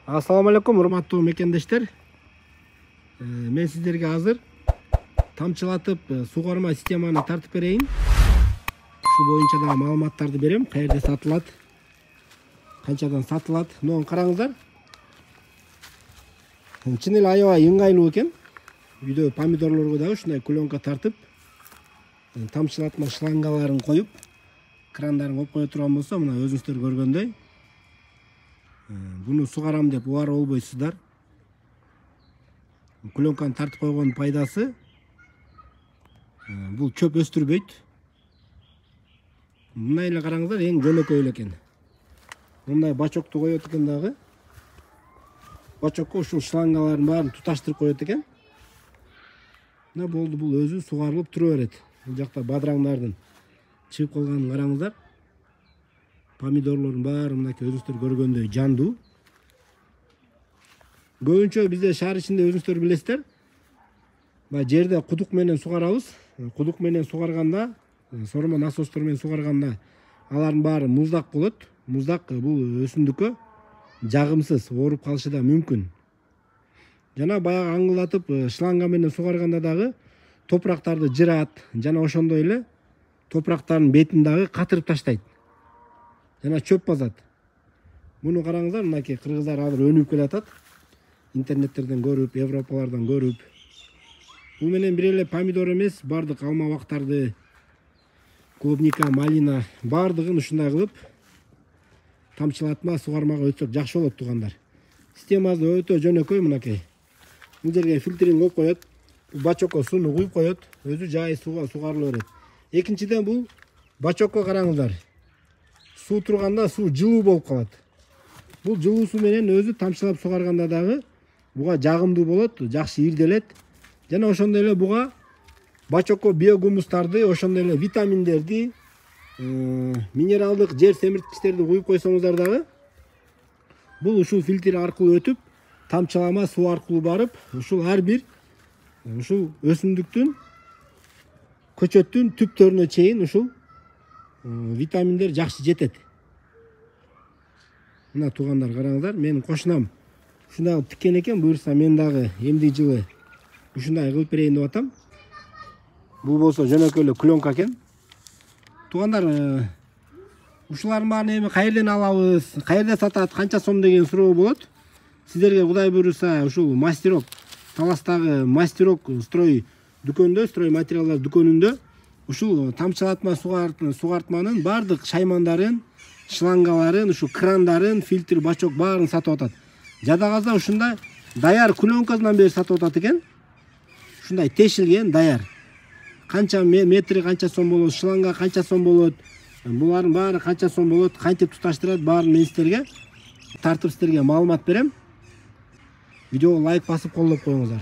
Assalamu alaikum, урматтуу мекендештер. Мен сиздерге азыр тамчылатып сугарма системаны тартып берейин. Ушул боюнча да маалыматтарды берем. Каерде сатылат, канчадан сатылат. Муну караңыздар. Чын эле аябай ыңгайлуу экен. Үйдө помидорлорго да ушундай кулонка тартып, тамчылатма шлангаларын коюп, крандарын коюп кое турган болсо, мына өзүңүздөр көргөндөй. Буну сугарам деп убар болбойсуздар. Кулонканы тартып койгонун пайдасы бул чөп өстүрбөйт. Мына эле караңыздар, эң жөнөкөй эле экен. Мындай бачокту коет экен дагы. Бачокко ушул шлангалардын баарын туташтырып коет экен. Мына болду, бул өзү сугарылып тура берет. Бул жакта бадыраңдардын чыгып калганын караңыздар. Помидорлордун баары мынакей өзүңүздөр көргөндөй жандуу. Көбүнчө бизде шаар ичинде өзүңүздөр билесиздер. Мына жерде кудук менен сугарабыз. Кудук менен сугарганда, сормо насостор менен сугарганда алардын баары муздак болот. Муздак бул өсүмдүккө жагымсыз, ооруп калышы да мүмкүн. Жана баягы аңгылатып шланга менен сугарганда дагы топурактарды жырат, жана ошондой эле топурактардын бетин дагы катырып таштайт. Жана чөп базат. Муну караңыздар, мынакей кыргыздар азыр өнүгүп келатат. Интернеттерден көрүп, Европалардан көрүп. Бул менен бир эле помидор эмес, бардык алма бактарды, клубника, малина бардыгын ушундай кылып тамчылатма сугармага өтсөк жакшы болот туугандар. Системасы өтө жөнөкөй мынакей. Бул жерге фильтрин коюп коет. Бул бачокко сууну куюп коет. Өзү жай сууга сугарыла берет. Экинчиден бул бачокко караңыздар. Суу турганда суу жылуу болуп калат. Бул жылуу суу менен өзү тамчылап сугарганда дагы буга жагымдуу болот, жакшы ирделет. Жана ошондой эле буга бачокко биогумустарды, ошондой эле витаминдерди, минералдык жер семирткичтерди куюп койсоңуздар дагы бул ушул фильтр аркылуу өтүп, тамчылама суу аркылуу барып, ушул ар бир ушул өсүмдүктүн, көчөттүн түптөрүнө чейин ушул витаминдер жакшы жетет. Мына туугандар караңыздар, менин кошунам ушундай тиккен экен, буюрса мен дагы эмди жылы ушундай кылып берейин деп атам. Бул болсо жөнөкөй эле кулонка экен. Туугандар, ушулардын баарын эми каерден алабыз, каерде сатат, канча сом деген суроо болот. Сиздерге Кудай буйруса ушул мастерок, Таластагы мастерок строй дүкөндө, строй материалдар дүкөнүндө ушул тамчылатма сугартманын бардык шаймандарын, шлангаларын, ушул крандарын, фильтр, бачок баарын сатып атат. Жадагазда ушундай даяр кулонкасынан бери сатып атат экен. Ушундай тешилген даяр. Канча метри канча сом болот, шланга канча сом болот, булардын баары канча сом болот, кантип туташтырат, баарын мен сиздерге тартып сиздерге маалымат берем. Видеого лайк басып колдоп коюңуздар.